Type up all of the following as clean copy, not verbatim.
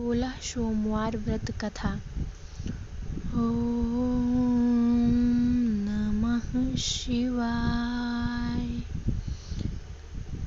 16 सोमवार व्रत कथा। ओम नमः शिवाय।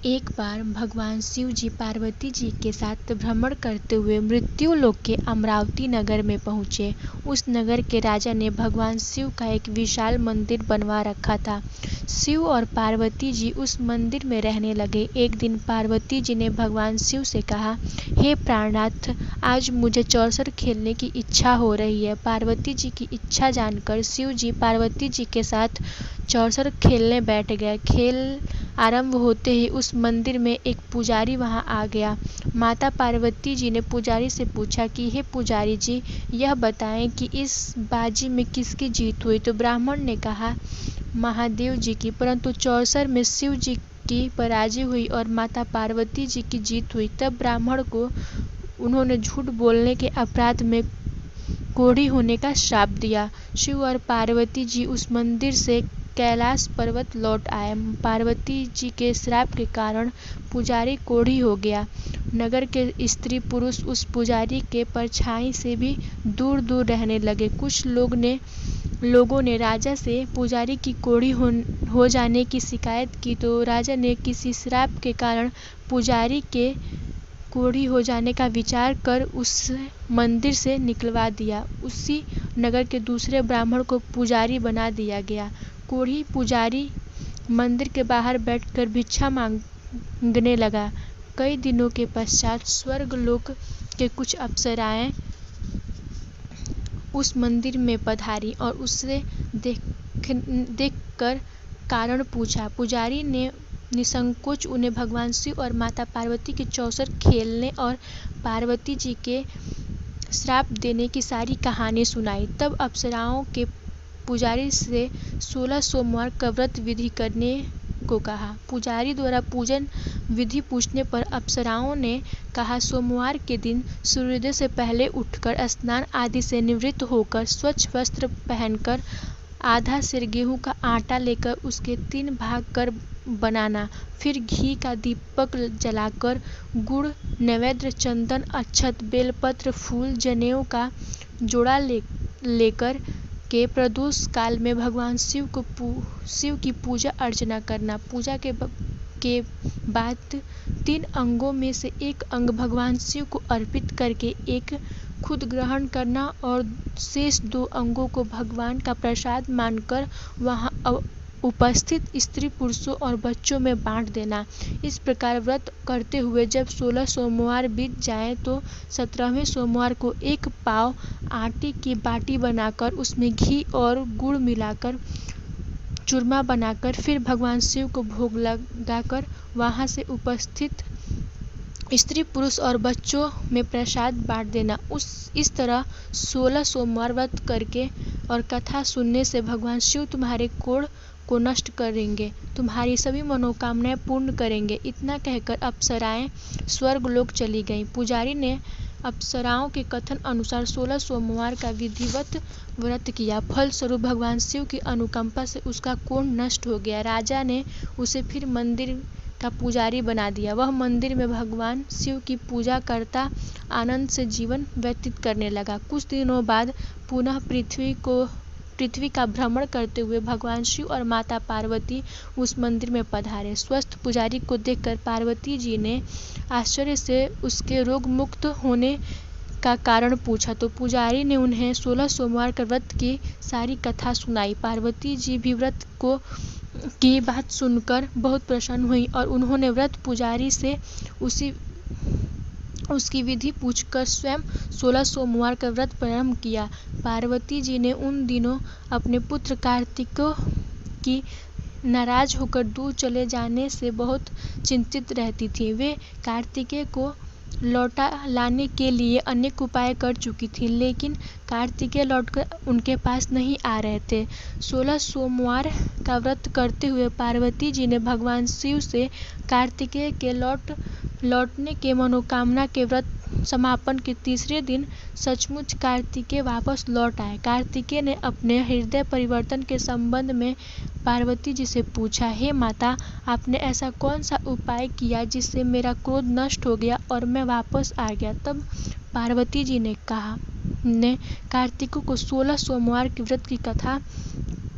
एक बार भगवान शिव जी पार्वती जी के साथ भ्रमण करते हुए मृत्यु लोक के अमरावती नगर में पहुंचे। उस नगर के राजा ने भगवान शिव का एक विशाल मंदिर बनवा रखा था। शिव और पार्वती जी उस मंदिर में रहने लगे। एक दिन पार्वती जी ने भगवान शिव से कहा, हे प्राणनाथ, आज मुझे चौसर खेलने की इच्छा हो रही है। पार्वती जी की इच्छा जानकर शिव जी पार्वती जी के साथ चौसर खेलने बैठ गए। खेल आरंभ होते ही उस मंदिर में एक पुजारी वहां आ गया। माता पार्वती जी ने पुजारी से पूछा कि हे पुजारी जी, यह बताएं कि इस बाजी में किसकी जीत हुई। तो ब्राह्मण ने कहा, महादेव जी की। परंतु चौसर में शिव जी की पराजय हुई और माता पार्वती जी की जीत हुई। तब ब्राह्मण को उन्होंने झूठ बोलने के अपराध में कोढ़ी होने का श्राप दिया। शिव और पार्वती जी उस मंदिर से कैलाश पर्वत लौट आए। पार्वती जी के श्राप के कारण पुजारी कोढ़ी हो गया। नगर के स्त्री पुरुष उस पुजारी के परछाई से भी दूर दूर रहने लगे। कुछ लोगों ने राजा से पुजारी की कोढ़ी हो जाने की शिकायत की, तो राजा ने किसी श्राप के कारण पुजारी के कोढ़ी हो जाने का विचार कर उस मंदिर से निकलवा दिया। उसी नगर के दूसरे ब्राह्मण को पुजारी बना दिया गया। कोढ़ी पुजारी मंदिर के बाहर बैठकर भिक्षा मांगने लगा। कई दिनों के पश्चात स्वर्गलोक के कुछ अप्सराएं उस मंदिर में पधारी और उससे देखकर कारण पूछा। पुजारी ने निसंकोच उन्हें भगवान शिव और माता पार्वती के चौसर खेलने और पार्वती जी के श्राप देने की सारी कहानी सुनाई। तब अप्सराओं के पुजारी से 16 सोमवार का व्रत विधि करने को कहा। पुजारी द्वारा पूजन विधि पूछने पर अप्सराओं ने कहा, सोमवार के दिन सूर्योदय से पहले उठकर स्नान आदि से निवृत्त होकर स्वच्छ वस्त्र पहनकर आधा सेर गेहूं का आटा लेकर उसके 3 भाग कर बनाना। फिर घी का दीपक जलाकर गुड़, नैवेद्य, चंदन, अक्षत, बेलपत्र, फूल, जनेऊ का जोड़ा लेकर के प्रदोष काल में भगवान शिव की पूजा अर्चना करना। पूजा के बाद 3 अंगों में से एक अंग भगवान शिव को अर्पित करके एक खुद ग्रहण करना और शेष 2 अंगों को भगवान का प्रसाद मानकर वहां उपस्थित स्त्री पुरुषों और बच्चों में बांट देना। इस प्रकार व्रत करते हुए जब 16 सोमवार बीत जाएं तो 17वें सोमवार को 1 पाव आटे की बाटी बनाकर उसमें घी और गुड़ मिलाकर चूरमा बनाकर फिर भगवान शिव को भोग लगाकर वहां से उपस्थित स्त्री पुरुष और बच्चों में प्रसाद बांट देना। इस तरह 16 सोमवार व्रत करके और कथा सुनने से भगवान शिव तुम्हारे कोढ़ को नष्ट करेंगे, तुम्हारी सभी मनोकामनाएं पूर्ण करेंगे। इतना कहकर अप्सराएं स्वर्गलोक चली गईं। पुजारी ने अप्सराओं के कथन अनुसार 16 सोमवार का विधिवत व्रत किया। फलस्वरूप भगवान शिव की अनुकंपा से उसका कोढ़ नष्ट हो गया। राजा ने उसे फिर मंदिर का पुजारी बना दिया। वह मंदिर में भगवान शिव की पूजा करता आनंद से जीवन व्यतीत करने लगा। कुछ दिनों बाद पुनः पृथ्वी का भ्रमण करते हुए भगवान शिव और माता पार्वती उस मंदिर में पधारे। स्वस्थ पुजारी को देखकर पार्वती जी ने आश्चर्य से उसके रोग मुक्त होने का कारण पूछा, तो पुजारी ने उन्हें 16 सोमवार का व्रत की सारी कथा सुनाई। पार्वती जी भी व्रत की बात सुनकर बहुत प्रसन्न हुई और उन्होंने व्रत पुजारी से उसकी विधि पूछकर स्वयं 16 सोमवार का व्रत प्रारंभ किया। पार्वती जी ने उन दिनों अपने पुत्र कार्तिक की नाराज होकर दूर चले जाने से बहुत चिंतित रहती थी। वे कार्तिकेय को लौटा लाने के लिए अनेक उपाय कर चुकी थी, लेकिन कार्तिकेय लौटकर उनके पास नहीं आ रहे थे। 16 सोमवार का व्रत करते हुए पार्वती जी ने भगवान शिव से कार्तिकेय के लौटने के मनोकामना के व्रत समापन के तीसरे दिन सचमुच कार्तिकेय वापस लौट आए। कार्तिकेय ने अपने हृदय परिवर्तन के संबंध में पार्वती जी से पूछा, हे माता, आपने ऐसा कौन सा उपाय किया जिससे मेरा क्रोध नष्ट हो गया और मैं वापस आ गया? तब पार्वती जी ने कार्तिक को 16 सोमवार के व्रत की कथा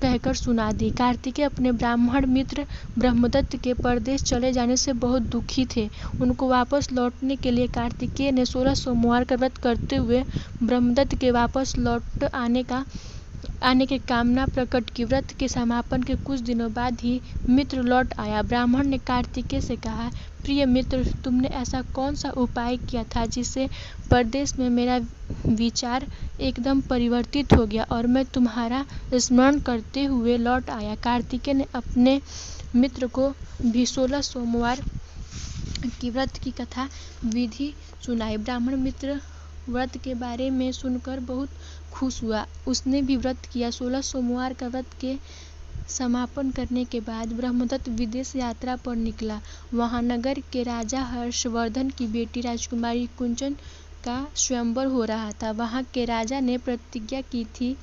कहकर सुना दी। कार्तिकेय अपने ब्राह्मण मित्र ब्रह्मदत्त के परदेश चले जाने से बहुत दुखी थे। उनको वापस लौटने के लिए कार्तिकेय ने 16 सोमवार का व्रत करते हुए ब्रह्मदत्त के वापस लौट आने की कामना प्रकट की। व्रत के समापन के कुछ दिनों बाद ही मित्र लौट आया। ब्राह्मण ने कार्तिकेय से कहा, प्रिय मित्र, तुमने ऐसा कौन सा उपाय किया था जिससे परदेश में मेरा विचार एकदम परिवर्तित हो गया और मैं तुम्हारा स्मरण करते हुए लौट आया? कार्तिकेय ने अपने मित्र को भी 16 सोमवार की व्रत की कथा विधि सुनाई। ब्राह्मण मित्र व्रत के बारे में सुनकर बहुत खुश हुआ। उसने भी व्रत किया। 16 सोमवार का व्रत के समापन करने के बाद ब्रह्मदत्त विदेश यात्रा पर निकला। वहां नगर के राजा हर्षवर्धन की बेटी राजकुमारी कुंचन का स्वयंवर हो रहा था। वहां के राजा ने प्रतिज्ञा की थी,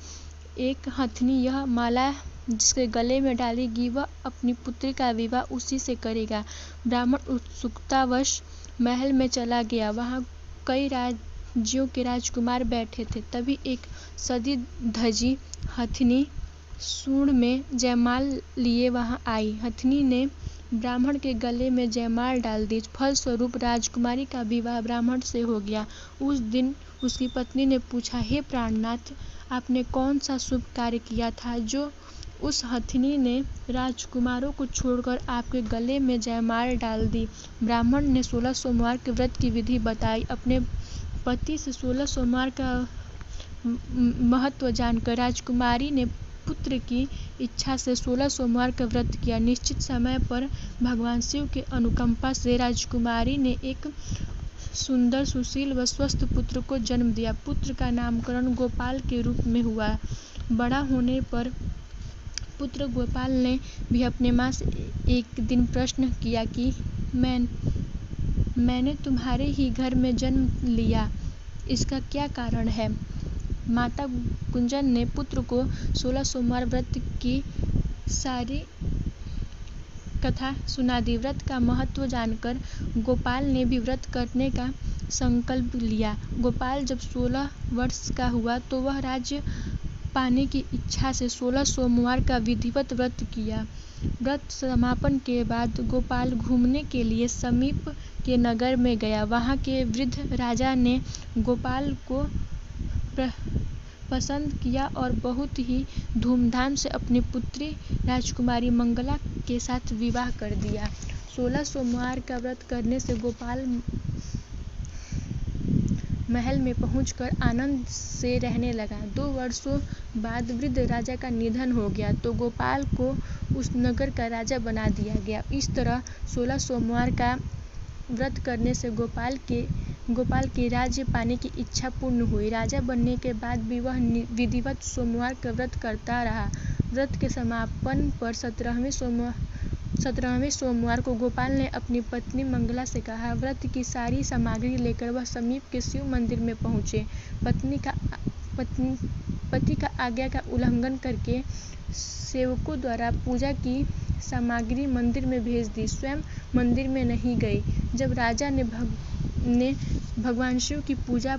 एक हथिनी यह माला जिसके गले में डालेगी वह अपनी पुत्री का विवाह उसी से करेगा। ब्राह्मण उत्सुकतावश महल में चला गया। वहां कई राज्यों के राजकुमार बैठे थे। तभी एक सजी धजी हथिनी सूंड में जयमाल लिए वहां आई। हथिनी ने ब्राह्मण के गले में जयमाल डाल दी। फलस्वरूप राजकुमारी का विवाह ब्राह्मण से हो गया। उस दिन उसकी पत्नी ने पूछा, हे प्राणनाथ, आपने कौन सा शुभ कार्य किया था जो उस हथिनी ने राजकुमारों को छोड़कर आपके गले में जयमाल डाल दी? ब्राह्मण ने 16 सोमवार के व्रत की विधि बताई। अपने पति से 16 सोमवार का महत्व जानकर राजकुमारी ने पुत्र की इच्छा से 16 सोमवार का व्रत किया। निश्चित समय पर भगवान शिव के अनुकंपा से राजकुमारी ने एक सुंदर, सुशील व स्वस्थ पुत्र को जन्म दिया। पुत्र का नामकरण गोपाल के रूप में हुआ। बड़ा होने पर पुत्र गोपाल ने भी अपने माँ से एक दिन प्रश्न किया कि मैंने तुम्हारे ही घर में जन्म लिया, इसका क्या कारण है? माता कुंजन ने पुत्र को 16 सोमवार व्रत की सारी कथा सुना दी। व्रत का महत्व जानकर गोपाल ने भी व्रत करने का संकल्प लिया। गोपाल जब 16 वर्ष का हुआ तो वह राज्य पाने की इच्छा से 16 सोमवार का विधिवत व्रत किया। व्रत समापन के बाद गोपाल घूमने के लिए समीप के नगर में गया। वहां के वृद्ध राजा ने गोपाल को पसंद किया और बहुत ही धूमधाम से अपनी पुत्री राजकुमारी मंगला के साथ विवाह कर दिया। 16 सोमवार का व्रत करने से गोपाल महल में पहुंचकर आनंद से रहने लगा। 2 वर्षों बाद वृद्ध राजा का निधन हो गया तो गोपाल को उस नगर का राजा बना दिया गया। इस तरह 16 सोमवार का व्रत करने से गोपाल की राज्य पाने की इच्छा पूर्ण हुई। राजा बनने के बाद भी वह विधिवत सोमवार का व्रत करता रहा। व्रत के समापन पर 17वें सोमवार को गोपाल ने अपनी पत्नी मंगला से कहा, व्रत की सारी सामग्री लेकर वह समीप के शिव मंदिर में पहुंचे। पति का आज्ञा का उल्लंघन करके सेवकों द्वारा पूजा की सामग्री मंदिर में भेज दी। स्वयं मंदिर में नहीं गई। जब राजा ने भगवान शिव की पूजा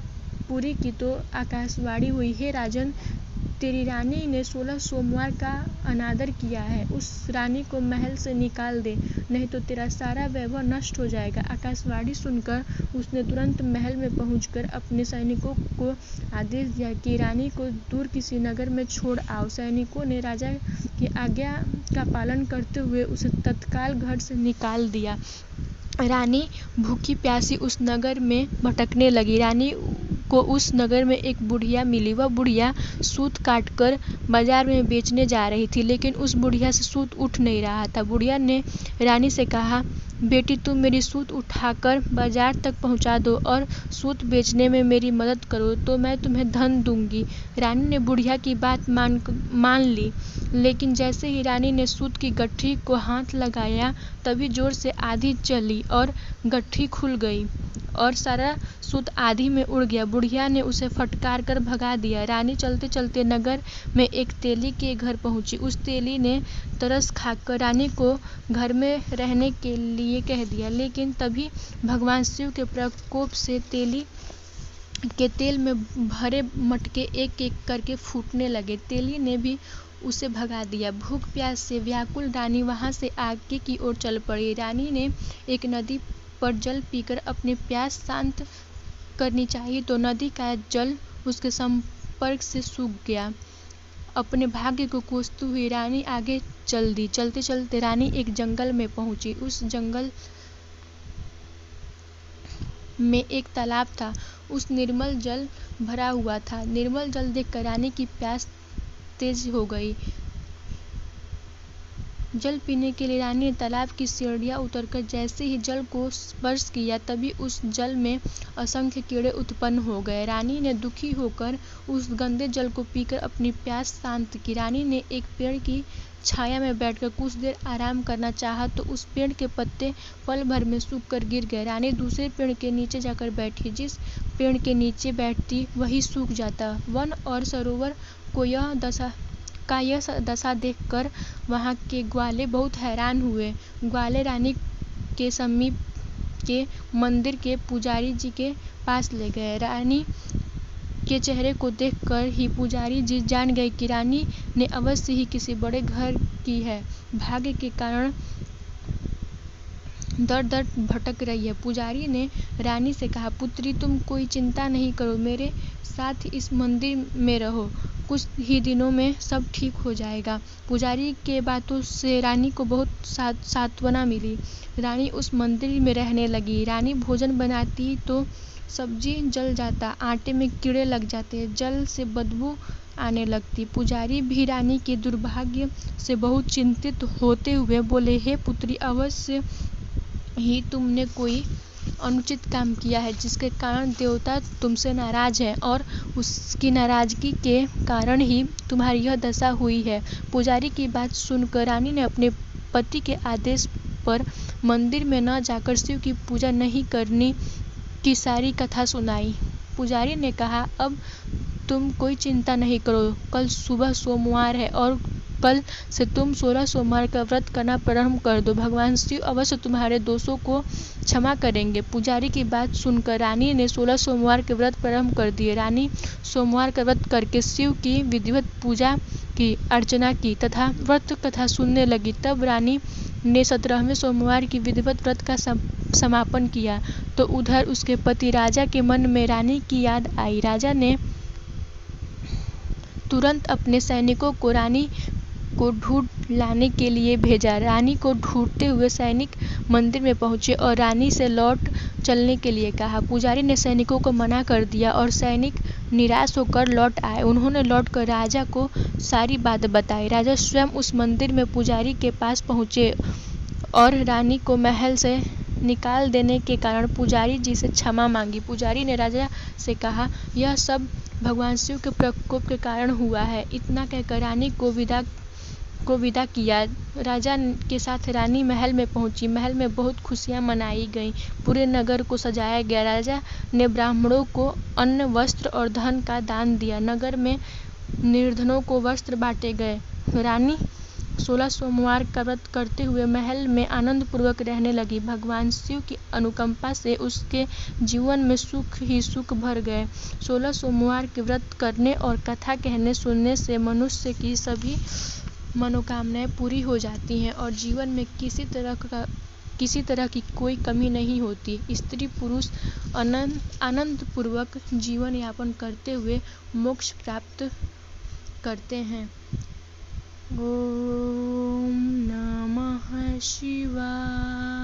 पूरी की तो आकाशवाणी हुई, हे राजन, तेरी रानी ने 16 सोमवार का अनादर किया है। उस रानी को महल से निकाल दे, नहीं तो तेरा सारा वैभव नष्ट हो जाएगा। आकाशवाणी सुनकर उसने तुरंत महल में पहुंचकर अपने सैनिकों को आदेश दिया कि रानी को दूर किसी नगर में छोड़ आओ। सैनिकों ने राजा की आज्ञा का पालन करते हुए उसे तत्काल घर से निकाल दिया। रानी भूखी प्यासी उस नगर में भटकने लगी। रानी को उस नगर में एक बुढ़िया मिली। वह बुढ़िया सूत काटकर बाजार में बेचने जा रही थी, लेकिन उस बुढ़िया से सूत उठ नहीं रहा था। बुढ़िया ने रानी से कहा, बेटी, तुम मेरी सूत उठाकर बाजार तक पहुंचा दो और सूत बेचने में मेरी मदद करो तो मैं तुम्हें धन दूंगी। रानी ने बुढ़िया की बात मान ली, लेकिन जैसे ही रानी ने सूत की गठरी को हाथ लगाया तभी जोर से आंधी चली और गट्ठी खुल गई और सारा सूत आधी में उड़ गया। बुढ़िया ने उसे फटकार कर भगा दिया। रानी चलते चलते नगर में एक तेली के घर पहुंची। उस तेली ने तरस खाकर रानी को घर में रहने के लिए कह दिया, लेकिन तभी भगवान शिव के प्रकोप से तेली के तेल में भरे मटके एक एक करके फूटने लगे। तेली ने भी उसे भगा दिया। भूख प्यास से व्याकुल रानी वहां से आगे की ओर चल पड़ी। रानी ने एक नदी पर जल पीकर अपनी प्यास शांत करनी चाहिए तो नदी का जल उसके संपर्क से सूख गया। अपने भाग्य को कोसती हुई रानी आगे चल दी। चलते चलते रानी एक जंगल में पहुंची। उस जंगल में एक तालाब था। उस निर्मल जल भरा हुआ था। निर्मल जल देखकर रानी की प्यास तेज हो गई। जल पीने के लिए रानी ने तालाब की सीढ़ियां उतरकर जैसे ही जल को स्पर्श किया, तभी उस जल में असंख्य कीड़े उत्पन्न हो गए। रानी ने दुखी होकर उस गंदे जल को पीकर अपनी प्यास शांत की। रानी ने एक पेड़ की छाया में बैठकर कुछ देर आराम करना चाहा तो उस पेड़ के पत्ते पल भर में सूखकर गिर गए। रानी दूसरे पेड़ के नीचे जाकर बैठी। जिस पेड़ के नीचे बैठती वही सूख जाता। वन और सरोवर को यह दशा देखकर वहां के ग्वाले बहुत हैरान हुए। ग्वाले रानी के समीप के मंदिर के पुजारी जी के पास ले गए। रानी के चेहरे को देखकर ही पुजारी जी जान गए कि रानी ने अवश्य ही किसी बड़े घर की है। भाग्य के कारण दर दर भटक रही है। पुजारी ने रानी से कहा, पुत्री तुम कोई चिंता नहीं करो, मेरे साथ इस मंदिर में रहो, कुछ ही दिनों में सब ठीक हो जाएगा। पुजारी के बातों से रानी को बहुत सांत्वना मिली। रानी उस मंदिर में रहने लगी। रानी भोजन बनाती तो सब्जी जल जाता, आटे में कीड़े लग जाते, जल से बदबू आने लगती। पुजारी भी रानी के दुर्भाग्य से बहुत चिंतित होते हुए बोले, हे पुत्री, अवश्य ही तुमने कोई अनुचित काम किया है जिसके कारण देवता तुमसे नाराज हैं और उसकी नाराजगी के कारण ही तुम्हारी यह दशा हुई है। पुजारी की बात सुनकर रानी ने अपने पति के आदेश पर मंदिर में न जाकर शिव की पूजा नहीं करने की सारी कथा सुनाई। पुजारी ने कहा, अब तुम कोई चिंता नहीं करो, कल सुबह सोमवार है और कल से तुम 16 सोमवार का व्रत करना प्रारंभ कर दो। भगवान शिव अवश्य तुम्हारे दोषों को क्षमा करेंगे। पुजारी की बात सुनकर रानी ने 16 सोमवार के व्रत प्रारंभ कर दिए। रानी सोमवार का व्रत करके शिव की विधिवत पूजा की, अर्चना की तथा व्रत कथा सुनने लगी। तब रानी ने 17वें सोमवार की विधिवत व्रत का समापन किया तो उधर उसके पति राजा के मन में रानी की याद आई। राजा ने तुरंत अपने सैनिकों को रानी को ढूंढ लाने के लिए भेजा। रानी को ढूंढते हुए सैनिक मंदिर में पहुंचे और रानी से लौट चलने के लिए कहा। पुजारी ने सैनिकों को मना कर दिया और सैनिक निराश होकर लौट आए। उन्होंने लौटकर राजा को सारी बात बताई। राजा स्वयं उस मंदिर में पुजारी के पास पहुंचे और रानी को महल से निकाल देने के कारण पुजारी जी से क्षमा मांगी। पुजारी ने राजा से कहा, यह सब भगवान शिव के प्रकोप के कारण हुआ है। इतना कहकर रानी को विदा किया। राजा के साथ रानी महल में पहुंची। महल में बहुत खुशियां मनाई गईं। पूरे नगर को सजाया गया। राजा ने ब्राह्मणों को अन्न, वस्त्र और धन का दान दिया। नगर में निर्धनों को वस्त्र बांटे गए। रानी 16 सोमवार का व्रत करते हुए महल में आनंद पूर्वक रहने लगी। भगवान शिव की अनुकंपा से उसके जीवन में सुख ही सुख भर गए। 16 सोमवार के व्रत करने और कथा कहने सुनने से मनुष्य की सभी मनोकामनाएं पूरी हो जाती हैं और जीवन में किसी तरह की कोई कमी नहीं होती। स्त्री पुरुष आनंद पूर्वक जीवन यापन करते हुए मोक्ष प्राप्त करते हैं। ओम नमः शिवाय।